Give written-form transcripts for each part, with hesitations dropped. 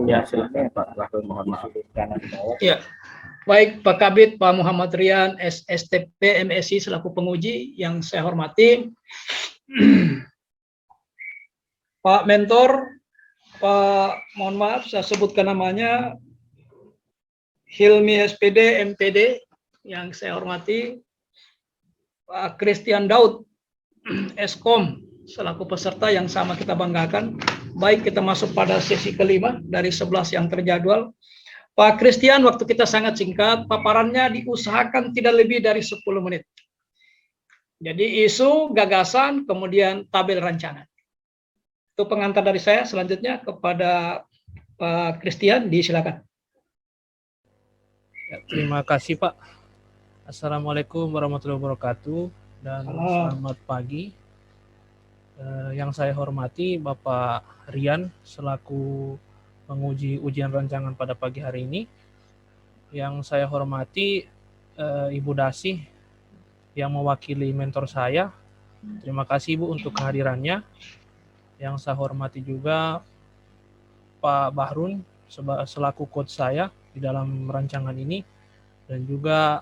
Ya, silakan Pak Rahul, mohon maaf. Ya, baik Pak Kabid, Pak Muhammad Rian, SSTP MSI selaku penguji yang saya hormati, Pak Mentor, Pak, mohon maaf saya sebutkan namanya, Hilmi SPD MPD yang saya hormati, Pak Christian Daud Eskom selaku peserta yang sama kita banggakan. Baik, kita masuk pada sesi kelima dari 11 yang terjadwal. Pak Christian, waktu kita sangat singkat, paparannya diusahakan tidak lebih dari 10 menit. Jadi isu, gagasan, kemudian tabel rancangan. Itu pengantar dari saya. Selanjutnya kepada Pak Christian, disilakan. Ya, terima kasih Pak. Assalamualaikum warahmatullahi wabarakatuh dan selamat pagi. Yang saya hormati Bapak Rian selaku penguji ujian rancangan pada pagi hari ini. Yang saya hormati Ibu Dasih yang mewakili mentor saya. Terima kasih Ibu untuk kehadirannya. Yang saya hormati juga Pak Bahrun selaku coach saya di dalam rancangan ini, dan juga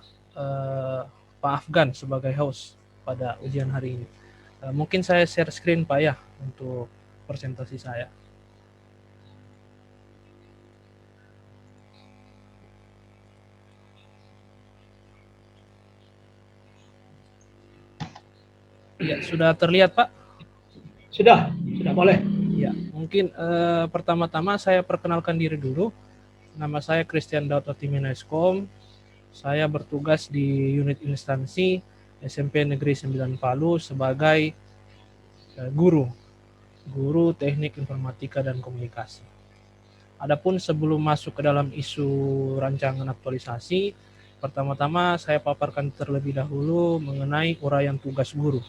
Pak Afgan sebagai host pada ujian hari ini. Mungkin saya share screen Pak ya untuk presentasi saya. Ya, sudah terlihat Pak? Sudah boleh. Ya, mungkin pertama-tama saya perkenalkan diri dulu. Nama saya Christian Daud Otimena Eskom. Saya bertugas di unit instansi SMP Negeri 9 Palu sebagai guru teknik informatika dan komunikasi. Adapun sebelum masuk ke dalam isu rancangan aktualisasi, pertama-tama saya paparkan terlebih dahulu mengenai uraian tugas guru.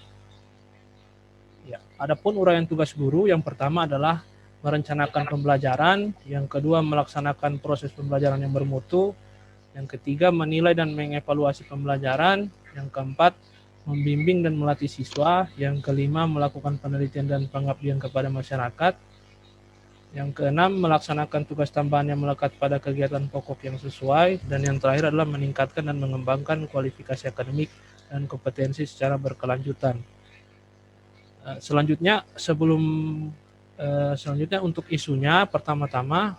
Ya, adapun uraian tugas guru yang pertama adalah merencanakan pembelajaran, yang kedua melaksanakan proses pembelajaran yang bermutu, yang ketiga menilai dan mengevaluasi pembelajaran, yang keempat membimbing dan melatih siswa, yang kelima melakukan penelitian dan pengabdian kepada masyarakat, yang keenam melaksanakan tugas tambahan yang melekat pada kegiatan pokok yang sesuai, dan yang terakhir adalah meningkatkan dan mengembangkan kualifikasi akademik dan kompetensi secara berkelanjutan. Selanjutnya untuk isunya, pertama-tama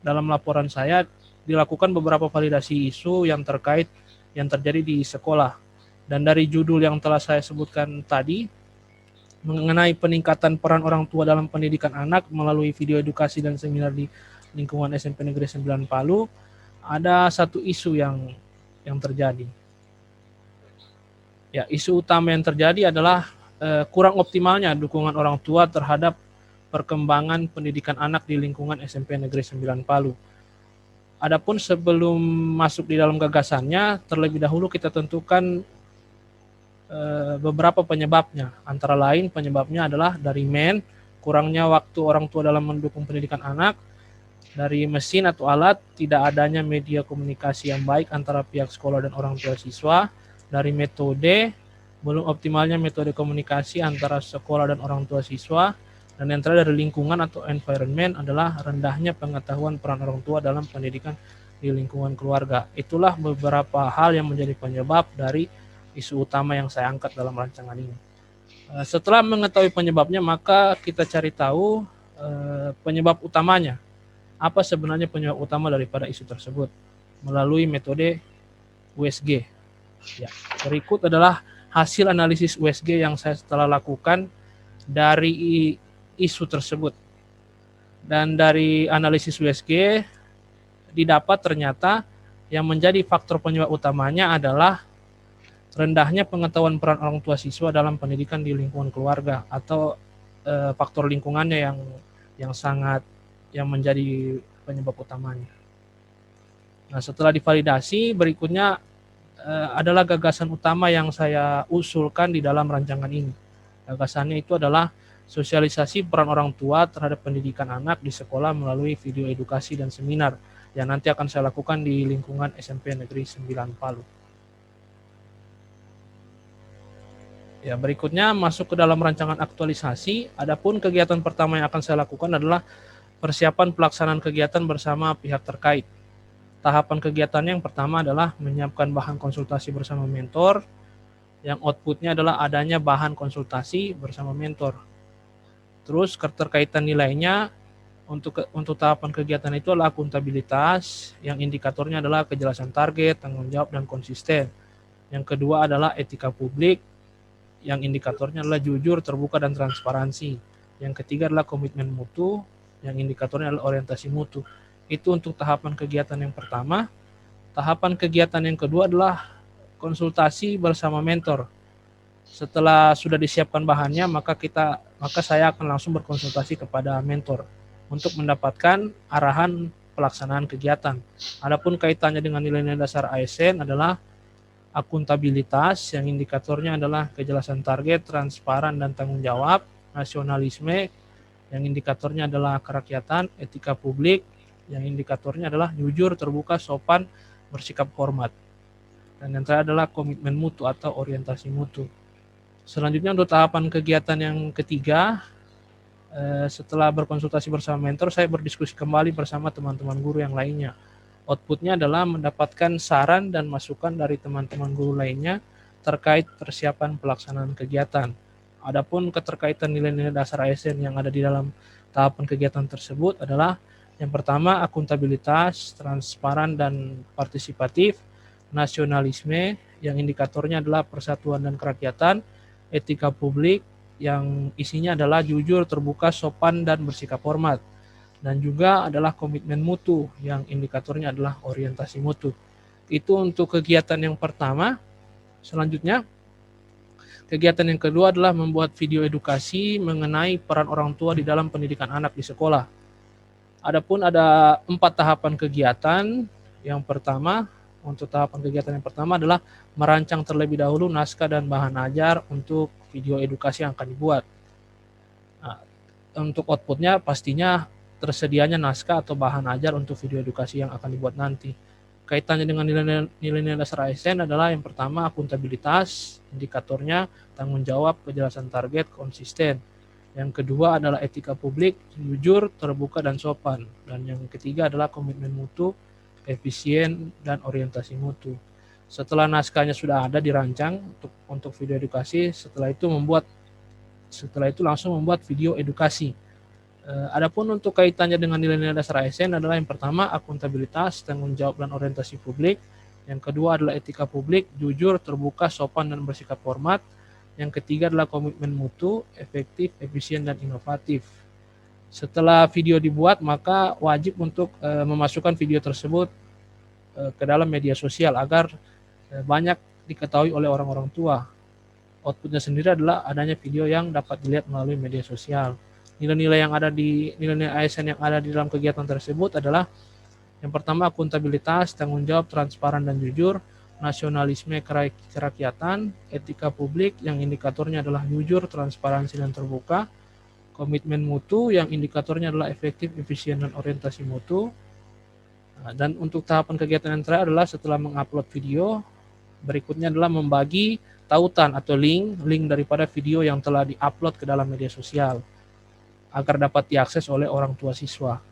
dalam laporan saya dilakukan beberapa validasi isu yang terjadi di sekolah. Dan dari judul yang telah saya sebutkan tadi, mengenai peningkatan peran orang tua dalam pendidikan anak melalui video edukasi dan seminar di lingkungan SMP Negeri 9 Palu, ada satu isu yang terjadi. Ya, isu utama yang terjadi adalah kurang optimalnya dukungan orang tua terhadap perkembangan pendidikan anak di lingkungan SMP Negeri 9 Palu. Adapun sebelum masuk di dalam gagasannya, terlebih dahulu kita tentukan beberapa penyebabnya. Antara lain penyebabnya adalah dari kurangnya waktu orang tua dalam mendukung pendidikan anak, dari mesin atau alat, tidak adanya media komunikasi yang baik antara pihak sekolah dan orang tua siswa, dari metode, belum optimalnya metode komunikasi antara sekolah dan orang tua siswa, dan yang terakhir dari lingkungan atau environment adalah rendahnya pengetahuan peran orang tua dalam pendidikan di lingkungan keluarga. Itulah beberapa hal yang menjadi penyebab dari isu utama yang saya angkat dalam rancangan ini. Setelah mengetahui penyebabnya, maka kita cari tahu penyebab utamanya. Apa sebenarnya penyebab utama daripada isu tersebut melalui metode USG. Ya, berikut adalah hasil analisis USG yang saya telah lakukan dari isu tersebut. Dan dari analisis USG didapat ternyata yang menjadi faktor penyebab utamanya adalah rendahnya pengetahuan peran orang tua siswa dalam pendidikan di lingkungan keluarga, atau faktor lingkungannya yang menjadi penyebab utamanya. Nah, setelah divalidasi, berikutnya adalah gagasan utama yang saya usulkan di dalam rancangan ini. Gagasannya itu adalah sosialisasi peran orang tua terhadap pendidikan anak di sekolah melalui video edukasi dan seminar yang nanti akan saya lakukan di lingkungan SMP Negeri 9 Palu. Ya, berikutnya masuk ke dalam rancangan aktualisasi. Adapun kegiatan pertama yang akan saya lakukan adalah persiapan pelaksanaan kegiatan bersama pihak terkait. Tahapan kegiatan yang pertama adalah menyiapkan bahan konsultasi bersama mentor, yang outputnya adalah adanya bahan konsultasi bersama mentor. Terus keterkaitan nilainya untuk tahapan kegiatan itu adalah akuntabilitas, yang indikatornya adalah kejelasan target, tanggung jawab, dan konsisten. Yang kedua adalah etika publik, yang indikatornya adalah jujur, terbuka, dan transparansi. Yang ketiga adalah komitmen mutu, yang indikatornya adalah orientasi mutu. Itu untuk tahapan kegiatan yang pertama. Tahapan kegiatan yang kedua adalah konsultasi bersama mentor. Setelah sudah disiapkan bahannya, maka saya akan langsung berkonsultasi kepada mentor untuk mendapatkan arahan pelaksanaan kegiatan. Adapun kaitannya dengan nilai-nilai dasar ASN adalah akuntabilitas, yang indikatornya adalah kejelasan target, transparan, dan tanggung jawab. Nasionalisme, yang indikatornya adalah kerakyatan. Etika publik, yang indikatornya adalah jujur, terbuka, sopan, bersikap hormat. Dan yang terakhir adalah komitmen mutu atau orientasi mutu. Selanjutnya untuk tahapan kegiatan yang ketiga, setelah berkonsultasi bersama mentor, saya berdiskusi kembali bersama teman-teman guru yang lainnya. Outputnya adalah mendapatkan saran dan masukan dari teman-teman guru lainnya terkait persiapan pelaksanaan kegiatan. Adapun keterkaitan nilai-nilai dasar ASN yang ada di dalam tahapan kegiatan tersebut adalah yang pertama akuntabilitas, transparan dan partisipatif, nasionalisme, yang indikatornya adalah persatuan dan kerakyatan, etika publik, yang isinya adalah jujur, terbuka, sopan, dan bersikap hormat. Dan juga adalah komitmen mutu, yang indikatornya adalah orientasi mutu. Itu untuk kegiatan yang pertama. Selanjutnya, kegiatan yang kedua adalah membuat video edukasi mengenai peran orang tua di dalam pendidikan anak di sekolah. Adapun ada 4 tahapan kegiatan. Yang pertama, untuk tahapan kegiatan yang pertama adalah merancang terlebih dahulu naskah dan bahan ajar untuk video edukasi yang akan dibuat. Nah, untuk outputnya pastinya tersedianya naskah atau bahan ajar untuk video edukasi yang akan dibuat nanti. Kaitannya dengan nilai-nilai dasar ASN adalah yang pertama akuntabilitas, indikatornya tanggung jawab, kejelasan target, konsisten. Yang kedua adalah etika publik, jujur, terbuka, dan sopan. Dan yang ketiga adalah komitmen mutu, efisien, dan orientasi mutu. Setelah naskahnya sudah ada dirancang untuk video edukasi, setelah itu langsung membuat video edukasi. Adapun untuk kaitannya dengan nilai-nilai dasar ASN adalah yang pertama akuntabilitas, tanggung jawab, dan orientasi publik. Yang kedua adalah etika publik, jujur, terbuka, sopan, dan bersikap hormat. Yang ketiga adalah komitmen mutu, efektif, efisien, dan inovatif. Setelah video dibuat, maka wajib untuk memasukkan video tersebut ke dalam media sosial agar banyak diketahui oleh orang-orang tua. Outputnya sendiri adalah adanya video yang dapat dilihat melalui media sosial. Nilai-nilai ASN yang ada di dalam kegiatan tersebut adalah yang pertama akuntabilitas, tanggung jawab, transparan, dan jujur, nasionalisme, kerakyatan, etika publik, yang indikatornya adalah jujur, transparansi, dan terbuka, komitmen mutu, yang indikatornya adalah efektif, efisien, dan orientasi mutu. Dan untuk tahapan kegiatan yang terakhir adalah setelah mengupload video, berikutnya adalah membagi tautan atau link daripada video yang telah diupload ke dalam media sosial agar dapat diakses oleh orang tua siswa.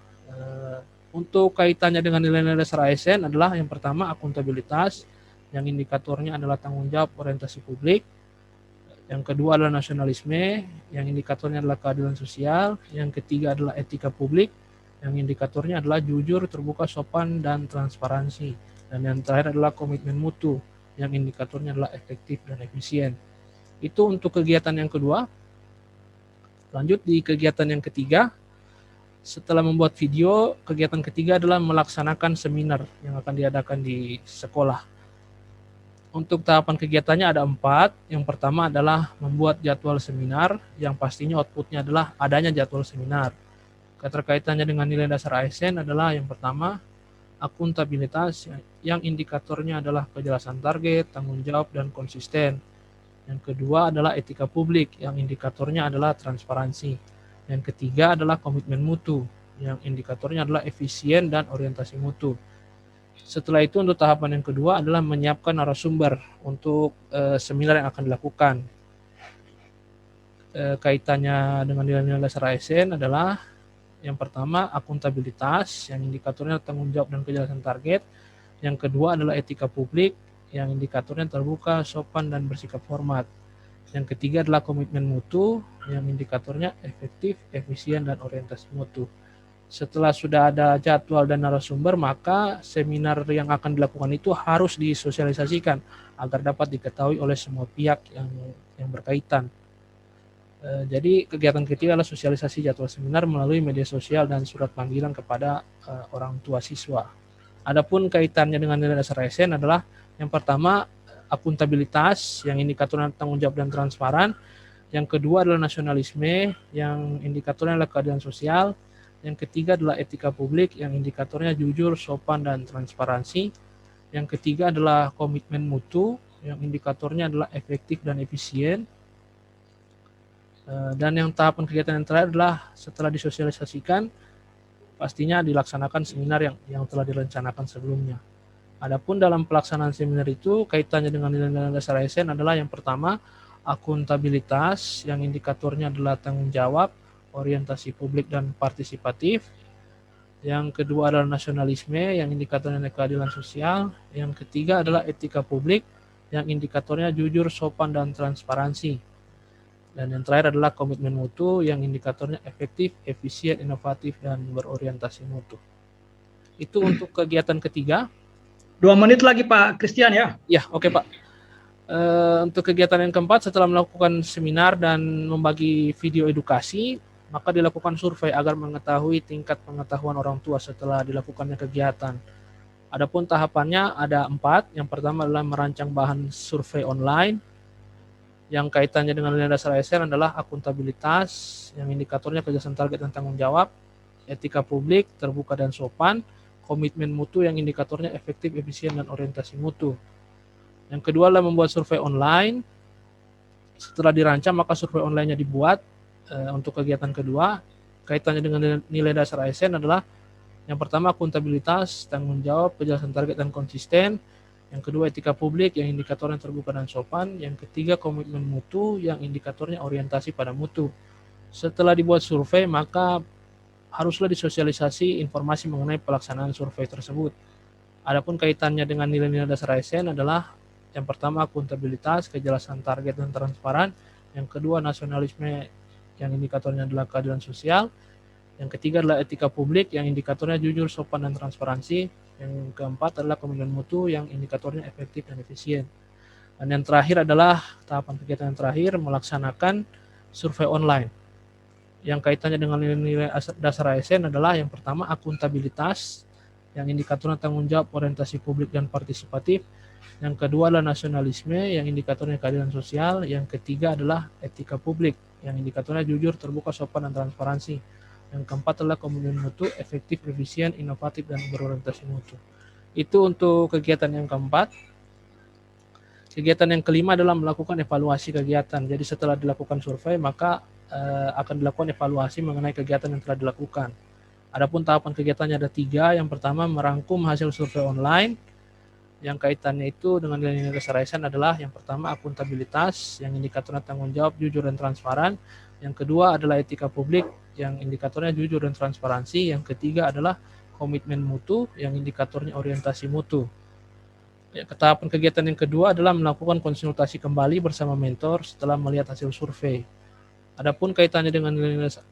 Untuk kaitannya dengan nilai-nilai dasar ASN adalah yang pertama akuntabilitas, yang indikatornya adalah tanggung jawab, orientasi publik. Yang kedua adalah nasionalisme, yang indikatornya adalah keadilan sosial. Yang ketiga adalah etika publik, yang indikatornya adalah jujur, terbuka, sopan, dan transparansi. Dan yang terakhir adalah komitmen mutu, yang indikatornya adalah efektif dan efisien. Itu untuk kegiatan yang kedua. Lanjut di kegiatan yang ketiga, setelah membuat video, kegiatan ketiga adalah melaksanakan seminar yang akan diadakan di sekolah. Untuk tahapan kegiatannya ada 4. Yang pertama adalah membuat jadwal seminar, yang pastinya outputnya adalah adanya jadwal seminar. Keterkaitannya dengan nilai dasar ASN adalah yang pertama, akuntabilitas, yang indikatornya adalah kejelasan target, tanggung jawab, dan konsisten. Yang kedua adalah etika publik, yang indikatornya adalah transparansi. Yang ketiga adalah komitmen mutu, yang indikatornya adalah efisien dan orientasi mutu. Setelah itu untuk tahapan yang kedua adalah menyiapkan narasumber untuk seminar yang akan dilakukan. Kaitannya dengan nilai-nilai dasar ASN adalah yang pertama akuntabilitas, yang indikatornya tanggung jawab dan kejelasan target. Yang kedua adalah etika publik, yang indikatornya terbuka, sopan, dan bersikap hormat. Yang ketiga adalah komitmen mutu, yang indikatornya efektif, efisien, dan orientasi mutu. Setelah sudah ada jadwal dan narasumber, maka seminar yang akan dilakukan itu harus disosialisasikan agar dapat diketahui oleh semua pihak yang berkaitan. Jadi kegiatan ketiga adalah sosialisasi jadwal seminar melalui media sosial dan surat panggilan kepada orang tua siswa. Adapun kaitannya dengan nilai dasar ASN adalah yang pertama akuntabilitas, yang indikatornya tanggung jawab dan transparan. Yang kedua adalah nasionalisme, yang indikatornya adalah keadilan sosial. Yang ketiga adalah etika publik, yang indikatornya jujur, sopan, dan transparansi. Yang ketiga adalah komitmen mutu, yang indikatornya adalah efektif dan efisien. Dan yang tahapan kegiatan yang terakhir adalah setelah disosialisasikan, pastinya dilaksanakan seminar yang telah direncanakan sebelumnya. Adapun dalam pelaksanaan seminar itu, kaitannya dengan nilai-nilai dasar ASN adalah yang pertama, akuntabilitas, yang indikatornya adalah tanggung jawab, orientasi publik dan partisipatif. Yang kedua adalah nasionalisme, yang indikatornya adalah keadilan sosial. Yang ketiga adalah etika publik, yang indikatornya jujur, sopan, dan transparansi. Dan yang terakhir adalah komitmen mutu, yang indikatornya efektif, efisien, inovatif, dan berorientasi mutu. Itu untuk kegiatan ketiga. 2 menit lagi Pak Christian ya. Ya, oke Pak. Untuk kegiatan yang keempat, setelah melakukan seminar dan membagi video edukasi, maka dilakukan survei agar mengetahui tingkat pengetahuan orang tua setelah dilakukannya kegiatan. Adapun tahapannya ada 4. Yang pertama adalah merancang bahan survei online, yang kaitannya dengan nilai dasar ASN adalah akuntabilitas, yang indikatornya kejelasan target dan tanggung jawab, etika publik, terbuka dan sopan, komitmen mutu, yang indikatornya efektif, efisien, dan orientasi mutu. Yang kedua adalah membuat survei online. Setelah dirancang, maka survei online-nya dibuat. Untuk kegiatan kedua, kaitannya dengan nilai dasar ASN adalah yang pertama akuntabilitas, tanggung jawab, kejelasan target, dan konsisten. Yang kedua etika publik, yang indikatornya terbuka dan sopan. Yang ketiga komitmen mutu, yang indikatornya orientasi pada mutu. Setelah dibuat survei, maka haruslah disosialisasi informasi mengenai pelaksanaan survei tersebut. Adapun kaitannya dengan nilai-nilai dasar ASN adalah yang pertama akuntabilitas, kejelasan target dan transparan. Yang kedua nasionalisme, yang indikatornya adalah keadilan sosial. Yang ketiga adalah etika publik, yang indikatornya jujur, sopan, dan transparansi. Yang keempat adalah komitmen mutu, yang indikatornya efektif dan efisien. Dan yang terakhir adalah tahapan kegiatan yang terakhir, melaksanakan survei online. Yang kaitannya dengan nilai dasar ASN adalah yang pertama akuntabilitas, yang indikatornya tanggung jawab, orientasi publik, dan partisipatif. Yang kedua adalah nasionalisme, yang indikatornya keadilan sosial. Yang ketiga adalah etika publik, yang indikatornya jujur, terbuka, sopan, dan transparansi. Yang keempat adalah komitmen mutu, efektif, efisien, inovatif, dan berorientasi mutu. Itu untuk kegiatan yang keempat. Kegiatan yang kelima adalah melakukan evaluasi kegiatan. Jadi setelah dilakukan survei, maka akan dilakukan evaluasi mengenai kegiatan yang telah dilakukan. Adapun tahapan kegiatannya ada 3. Yang pertama merangkum hasil survei online. Yang kaitannya itu dengan nilai-nilai dasar ASN adalah yang pertama akuntabilitas, yang indikatornya tanggung jawab, jujur, dan transparan. Yang kedua adalah etika publik, yang indikatornya jujur dan transparansi. Yang ketiga adalah komitmen mutu, yang indikatornya orientasi mutu. Ya, tahapan kegiatan yang kedua adalah melakukan konsultasi kembali bersama mentor setelah melihat hasil survei. Adapun kaitannya dengan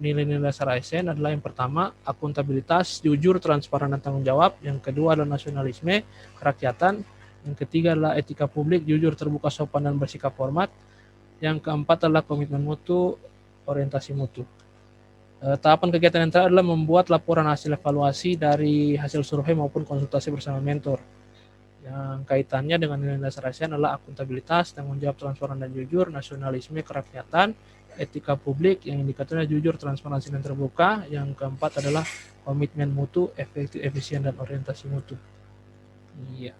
nilai-nilai dasar ASN adalah yang pertama akuntabilitas, jujur, transparan, dan tanggung jawab. Yang kedua adalah nasionalisme, kerakyatan. Yang ketiga adalah etika publik, jujur, terbuka, sopan, dan bersikap hormat. Yang keempat adalah komitmen mutu, orientasi mutu. Tahapan kegiatan yang terakhir adalah membuat laporan hasil evaluasi dari hasil survei maupun konsultasi bersama mentor. Yang kaitannya dengan nilai dasar ASN adalah akuntabilitas, tanggung jawab, transparan, dan jujur, nasionalisme, kerakyatan, etika publik, yang indikatornya jujur, transparansi, dan terbuka. Yang keempat adalah komitmen mutu, efektif, efisien, dan orientasi mutu. Iya.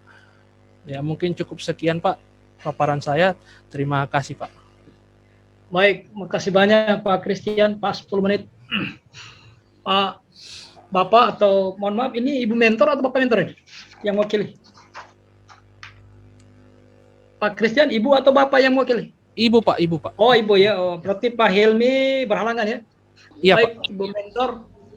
Ya mungkin cukup sekian Pak paparan saya. Terima kasih Pak. Baik, makasih banyak Pak Christian, Pak 10 menit. Pak Bapak atau mohon maaf ini Ibu mentor atau Bapak mentor ini yang mewakili? Pak Christian, Ibu atau Bapak yang mewakili? Ibu Pak, Ibu Pak. Oh Ibu ya, oh, berarti Pak Helmi berhalangan ya? Iya Baik, Pak. Ibu mentor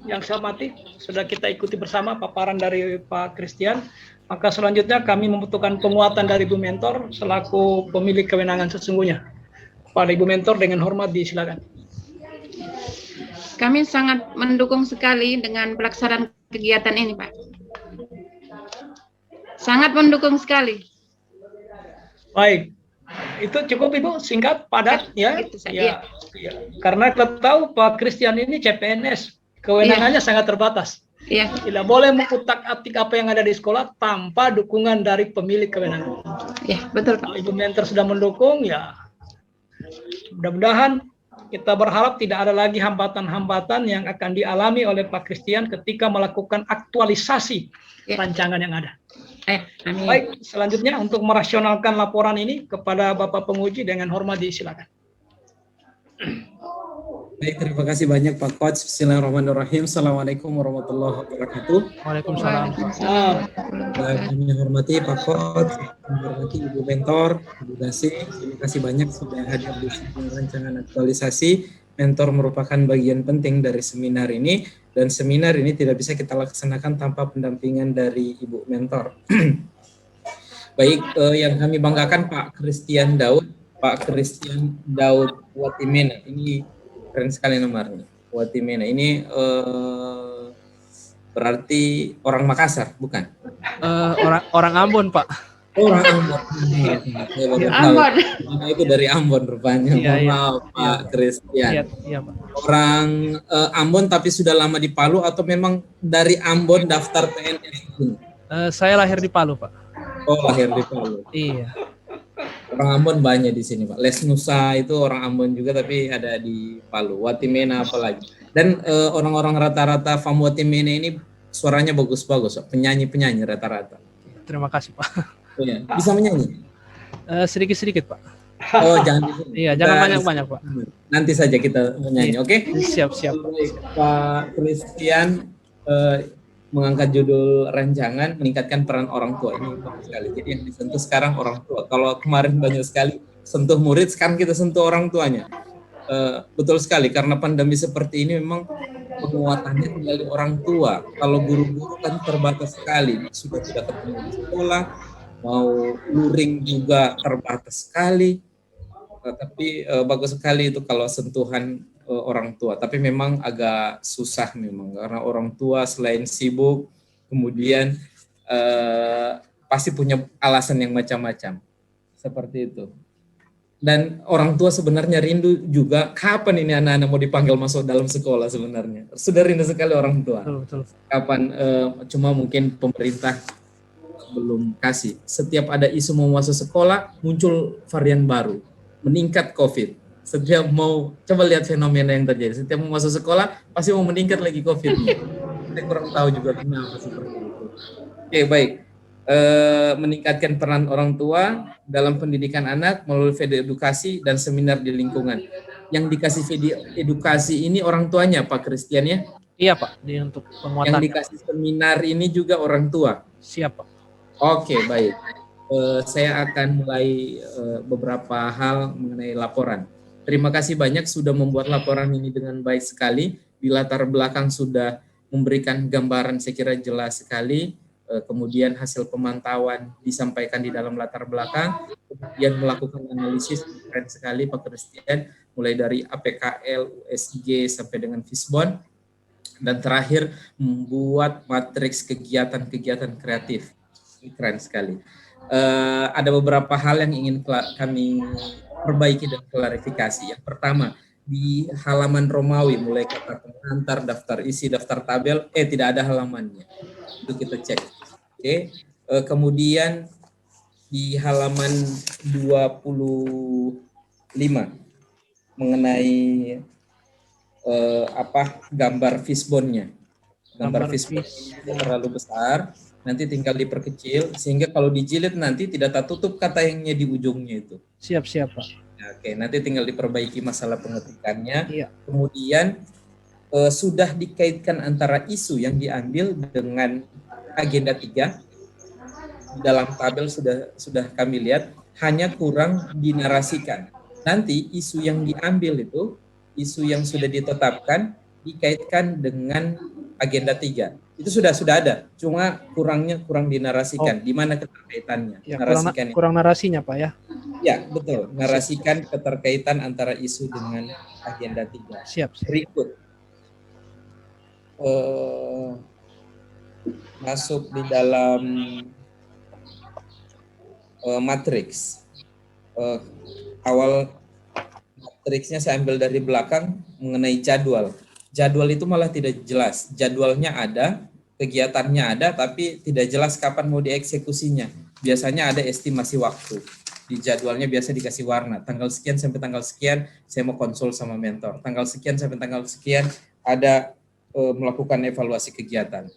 yang saya hormati, sudah kita ikuti bersama paparan dari Pak Christian. Maka selanjutnya kami membutuhkan penguatan dari Ibu mentor selaku pemilik kewenangan sesungguhnya. Pada Ibu mentor dengan hormat disilakan. Kami sangat mendukung sekali dengan pelaksanaan kegiatan ini, Pak. Sangat mendukung sekali. Baik, itu cukup Ibu, singkat, padat ya. Itu saja. Ya. Karena kita tahu Pak Christian ini CPNS, kewenangannya sangat terbatas. Iya. Tidak boleh mengutak-atik apa yang ada di sekolah tanpa dukungan dari pemilik kewenangan. Iya, betul, Pak. Kalau Ibu mentor sudah mendukung, ya mudah-mudahan kita berharap tidak ada lagi hambatan-hambatan yang akan dialami oleh Pak Christian ketika melakukan aktualisasi rancangan yang ada. Amin. Baik, selanjutnya untuk merasionalkan laporan ini kepada Bapak penguji dengan hormat disilakan. Baik, terima kasih banyak Pak Coach. Bismillahirrahmanirrahim. Assalamualaikum warahmatullahi wabarakatuh. Waalaikumsalam. Kami hormati Pak Coach, kami hormati Ibu Mentor, Ibu Dasi. Terima kasih banyak sudah hadir di sini rancangan aktualisasi. Mentor merupakan bagian penting dari seminar ini, dan seminar ini tidak bisa kita laksanakan tanpa pendampingan dari Ibu Mentor. Baik, yang kami banggakan Pak Christian Daud Watimena. Ini keren sekali nomornya, Watimena. Ini berarti orang Makassar, bukan? Orang Ambon Pak. Orang Ambon. Ambon. Nama itu dari Ambon rupanya. Iya, iya. Maaf Pak Christian. Iya Pak. Orang Ambon tapi sudah lama di Palu atau memang dari Ambon daftar PNS? Saya lahir di Palu Pak. Oh, lahir di Palu. Iya. Orang Ambon banyak di sini Pak. Les Nusa itu orang Ambon juga tapi ada di Palu. Watimena apalagi. Dan orang-orang rata-rata Fam Watimena ini suaranya bagus-bagus, penyanyi-penyanyi rata-rata. Terima kasih Pak. Iya. Bisa menyanyi? Sedikit-sedikit Pak. Oh, jangan di sini. Iya, jangan banyak-banyak Pak. Nanti saja kita menyanyi, oke? Siap-siap Pak. Pak Christian mengangkat judul rancangan meningkatkan peran orang tua. Ini bagus sekali. Jadi yang disentuh sekarang orang tua. Kalau kemarin banyak sekali sentuh murid, sekarang kita sentuh orang tuanya. Betul sekali, karena pandemi seperti ini memang penguatannya tinggal di orang tua. Kalau guru-guru kan terbatas sekali, sudah tidak ketemu di sekolah, mau luring juga terbatas sekali. Tapi bagus sekali itu kalau sentuhan orang tua. Tapi memang agak susah memang, karena orang tua selain sibuk, kemudian pasti punya alasan yang macam-macam. Seperti itu. Dan orang tua sebenarnya rindu juga kapan ini anak-anak mau dipanggil masuk dalam sekolah sebenarnya. Sudah rindu sekali orang tua. Betul. Kapan, cuma mungkin pemerintah belum kasih. Setiap ada isu mau masuk sekolah, muncul varian baru, meningkat COVID. Setiap mau, coba lihat fenomena yang terjadi. Setiap mau masuk sekolah, pasti mau meningkat lagi COVID-nya. Saya kurang tahu juga kenapa seperti itu. Oke, baik. Meningkatkan peran orang tua dalam pendidikan anak melalui video edukasi dan seminar di lingkungan. Yang dikasih video edukasi ini orang tuanya Pak Christian ya? Iya Pak, untuk penguatan. Yang dikasih seminar ini juga orang tua? Siap Pak. Oke, baik. Saya akan mulai beberapa hal mengenai laporan. Terima kasih banyak sudah membuat laporan ini dengan baik sekali. Di latar belakang sudah memberikan gambaran saya kira jelas sekali. Kemudian hasil pemantauan disampaikan di dalam latar belakang, kemudian melakukan analisis keren sekali Pak Christian, mulai dari APKL, USG sampai dengan Fisbon, dan terakhir membuat matriks kegiatan-kegiatan kreatif. Keren sekali. Ada beberapa hal yang ingin kami perbaiki dan klarifikasi. Yang pertama, di halaman Romawi mulai kata pengantar, daftar isi, daftar tabel, tidak ada halamannya. Itu kita cek. Oke. Kemudian di halaman 25 mengenai gambar fishbone-nya. Gambar fishbone terlalu besar, nanti tinggal diperkecil sehingga kalau dijilid nanti tidak tertutup kata yangnya di ujungnya itu. Siap Pak. Oke, nanti tinggal diperbaiki masalah pengetikannya. Iya. Kemudian sudah dikaitkan antara isu yang diambil dengan agenda 3. Dalam tabel sudah kami lihat, hanya kurang dinarasikan. Nanti isu yang diambil itu, isu yang sudah ditetapkan, dikaitkan dengan agenda 3. Itu sudah ada, cuma kurang dinarasikan. Di mana keterkaitannya? Ya, Narasikan kurang narasinya Pak ya. Ya, betul. Narasikan keterkaitan antara isu dengan agenda 3. Siap. Berikut. Masuk di dalam matriks. Awal matriksnya saya ambil dari belakang mengenai jadwal. Jadwal itu malah tidak jelas. Jadwalnya ada, kegiatannya ada, tapi tidak jelas kapan mau dieksekusinya. Biasanya ada estimasi waktu. Di jadwalnya biasa dikasih warna. Tanggal sekian sampai tanggal sekian, saya mau konsul sama mentor. Tanggal sekian sampai tanggal sekian, ada melakukan evaluasi kegiatan.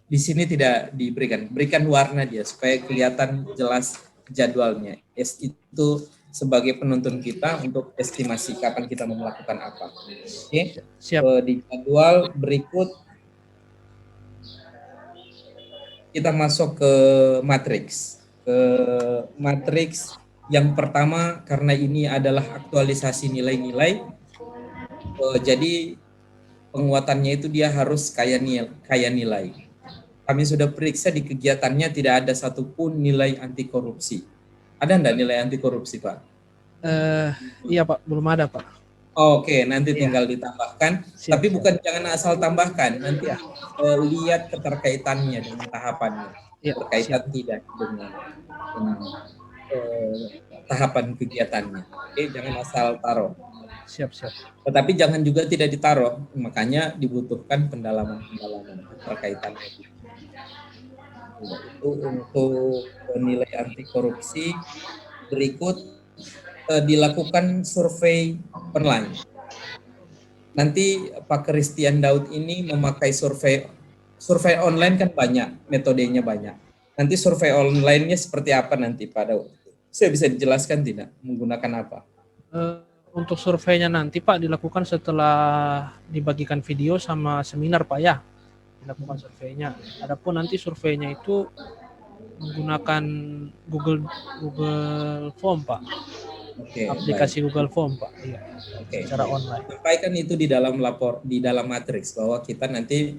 Di sini tidak diberikan. Berikan warna dia, supaya kelihatan jelas jadwalnya. Itu sebagai penuntun kita untuk estimasi kapan kita mau melakukan apa. Oke. Siap. Di jadwal berikut kita masuk ke matriks. Yang pertama, karena ini adalah aktualisasi nilai-nilai, jadi penguatannya itu dia harus kaya nilai. Kami sudah periksa di kegiatannya tidak ada satupun nilai anti korupsi. Ada enggak nilai anti korupsi, Pak? Iya Pak, belum ada Pak. Oke, nanti tinggal ditambahkan. Siap, Tapi bukan jangan asal tambahkan. Nanti lihat keterkaitannya dengan tahapannya. Ya, Berkaitan tidak dengan tahapan kegiatannya. Oke, jangan asal taruh. Siap. Tetapi jangan juga tidak ditaruh. Makanya dibutuhkan pendalaman keterkaitannya. Itu untuk nilai anti korupsi. Berikut dilakukan survei online. Nanti Pak Christian Daud ini memakai survei online kan banyak, metodenya banyak. Nanti survei online-nya seperti apa nanti Pak Daud? Saya bisa dijelaskan tidak menggunakan apa? Untuk surveinya nanti Pak dilakukan setelah dibagikan video sama seminar Pak ya. Dilakukan surveinya. Adapun nanti surveinya itu menggunakan Google Form Pak. Oke, aplikasi baik. Google Form Pak. Iya. Oke. Secara online. Sampaikan itu di dalam matriks bahwa kita nanti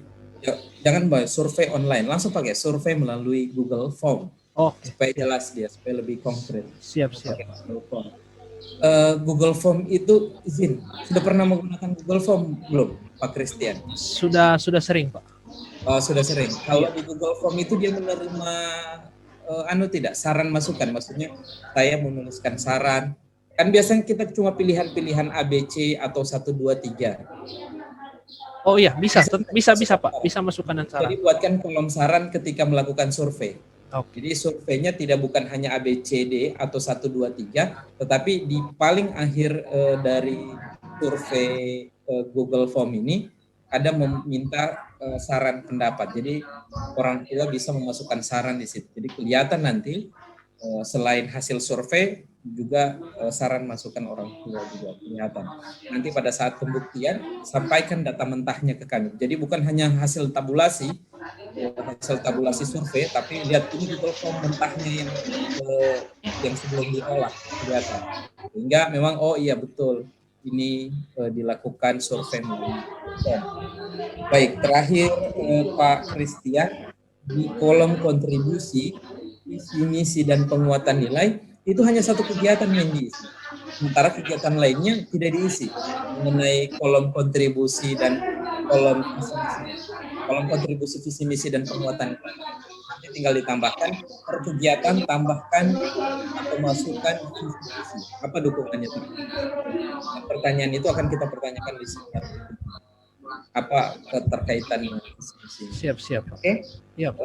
jangan survei online, langsung pakai survei melalui Google Form. Supaya jelas dia, supaya lebih konkret. Siap. Google Form itu izin. Sudah pernah menggunakan Google Form belum, Pak Christian? Sudah sering Pak. Sudah sering. Kalau di Google Form itu dia menerima tidak saran masukan, maksudnya saya menuliskan saran. Kan biasanya kita cuma pilihan-pilihan ABC atau 1, 2, 3. Oh iya, bisa Pak, bisa masukkan dan saran. Jadi buatkan kolom saran ketika melakukan survei. Jadi surveinya tidak bukan hanya ABCD atau 1, 2, 3, tetapi di paling akhir dari survei Google Form ini ada meminta saran pendapat. Jadi orang tua bisa memasukkan saran di situ. Jadi kelihatan nanti selain hasil survei juga saran masukan orang tua juga kelihatan. Nanti pada saat pembuktian sampaikan data mentahnya ke kami. Jadi bukan hanya hasil tabulasi survei, tapi lihat ini Google Form mentahnya yang sebelum diolah kelihatan. Sehingga memang iya betul ini dilakukan survei. Baik, terakhir Pak Christian, di kolom kontribusi, visi misi dan penguatan nilai itu hanya satu kegiatan yang diisi. Sementara kegiatan lainnya tidak diisi. Mengenai kolom kontribusi dan kolom kontribusi visi misi dan penguatan nilai. Nanti tinggal ditambahkan per kegiatan, tambahkan atau masukkan visi misi. Apa dukungannya? Pertanyaan itu akan kita pertanyakan di sini. Apa keterkaitan dengan visi misi? Siap. Oke. Yep.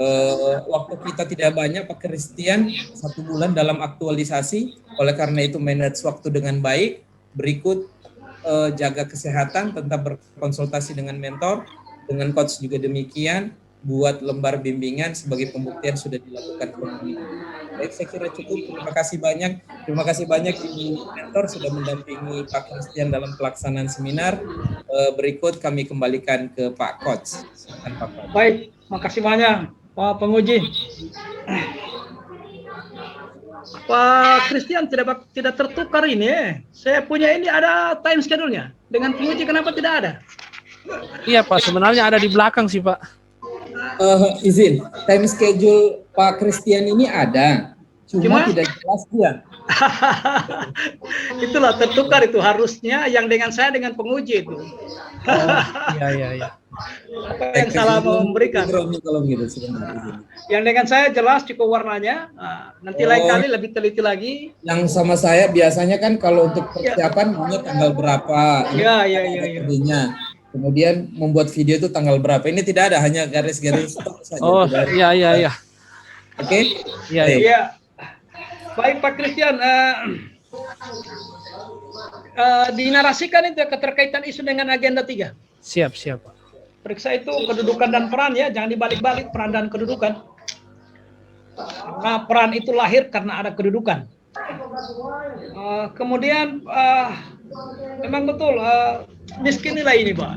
Waktu kita tidak banyak Pak Christian, 1 bulan dalam aktualisasi, oleh karena itu manage waktu dengan baik. Berikut jaga kesehatan, tetap berkonsultasi dengan mentor, dengan coach juga demikian. buat lembar bimbingan sebagai pembuktian sudah dilakukan komitmen. Baik, saya kira cukup. Terima kasih banyak. Terima kasih banyak Ibu Mentor sudah mendampingi Pak Christian dalam pelaksanaan seminar. Berikut kami kembalikan ke Pak Coach. Silakan Pak Coach. Baik, makasih banyak Pak Penguji. Pak Christian tidak tertukar ini. Saya punya ini ada time schedule-nya. Dengan penguji kenapa tidak ada? Iya Pak, sebenarnya ada di belakang sih Pak. Izin, time schedule Pak Christian ini ada, cuma tidak jelas dia. Itulah tertukar itu, harusnya yang dengan saya dengan penguji itu. Iya. Apa yang salah memberikan? Kalau gitu, sebenarnya. Yang dengan saya jelas cukup warnanya. Nanti lain kali lebih teliti lagi. Yang sama saya biasanya kan kalau untuk persiapan punya tanggal berapa? Iya. Kemudian membuat video itu tanggal berapa? Ini tidak ada, hanya garis-garis saja. Oh, iya. Oke? Iya. Baik Pak Christian, dinarasikan itu keterkaitan isu dengan agenda 3. Siap Pak. Periksa itu kedudukan dan peran ya, jangan dibalik-balik peran dan kedudukan. Karena peran itu lahir karena ada kedudukan. Kemudian memang betul miskin nilai ini Pak.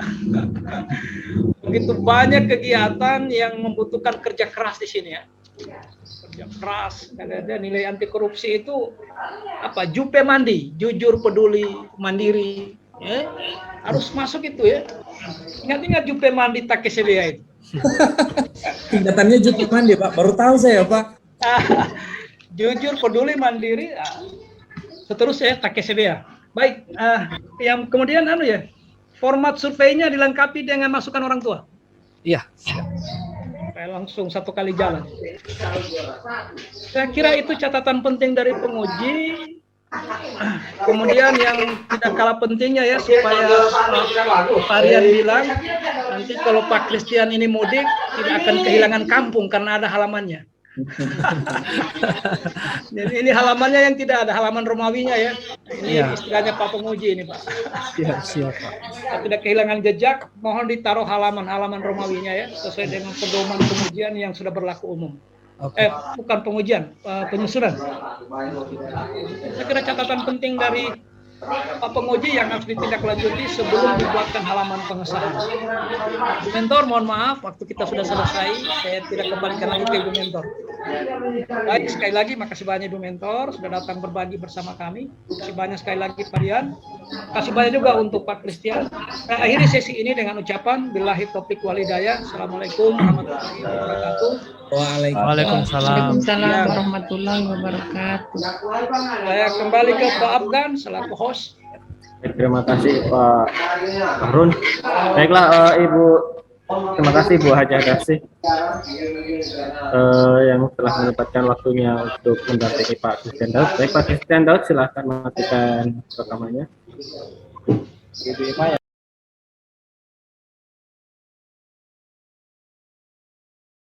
Begitu banyak kegiatan yang membutuhkan kerja keras di sini ya. Kerja keras, ada nilai anti korupsi itu apa? Jupe mandi, jujur, peduli, mandiri, ya. Harus masuk itu ya. Ingat-ingat Jupe mandi Takesebea itu. Singkatannya Jupe mandi Pak, baru tahu saya Pak. Jujur, peduli, mandiri, seterusnya Takesebea. Baik, yang kemudian format surveinya dilengkapi dengan masukan orang tua. Iya. Saya langsung satu kali jalan. Saya kira itu catatan penting dari penguji. Kemudian yang tidak kalah pentingnya ya, supaya Pak Rian bilang nanti kalau Pak Christian ini mudik tidak akan kehilangan kampung karena ada halamannya. Jadi ini halamannya yang tidak ada halaman Romawinya ya. Ini istilahnya Pak Penguji ini Pak. Siap Pak. Kalau tidak kehilangan jejak, mohon ditaruh halaman-halaman Romawinya ya, sesuai dengan pedoman pengujian yang sudah berlaku umum. Bukan pengujian, penyusunan. Saya kira catatan penting dari Pak Penguji yang harus ditindaklanjuti sebelum dibuatkan halaman pengesahan. Bu Mentor, mohon maaf, waktu kita sudah selesai, saya tidak kembalikan lagi ke Bu Mentor. Baik, sekali lagi makasih banyak Bu Mentor sudah datang berbagi bersama kami. Makasih banyak sekali lagi Pak Rian. Makasih banyak juga untuk Pak Christian. Saya akhiri sesi ini dengan ucapan billahi taufiq wal hidayah. Assalamualaikum warahmatullahi wabarakatuh. Waalaikumsalam warahmatullahi wabarakatuh. Saya kembali ke Pak Afgan selaku host. Terima kasih Pak Harun. Baiklah Ibu, terima kasih Bu Hajah Dasih yang telah menyempatkan waktunya untuk mendampingi Pak Christian Daud. Baik Pak Christian Daud, silahkan matikan rekamannya.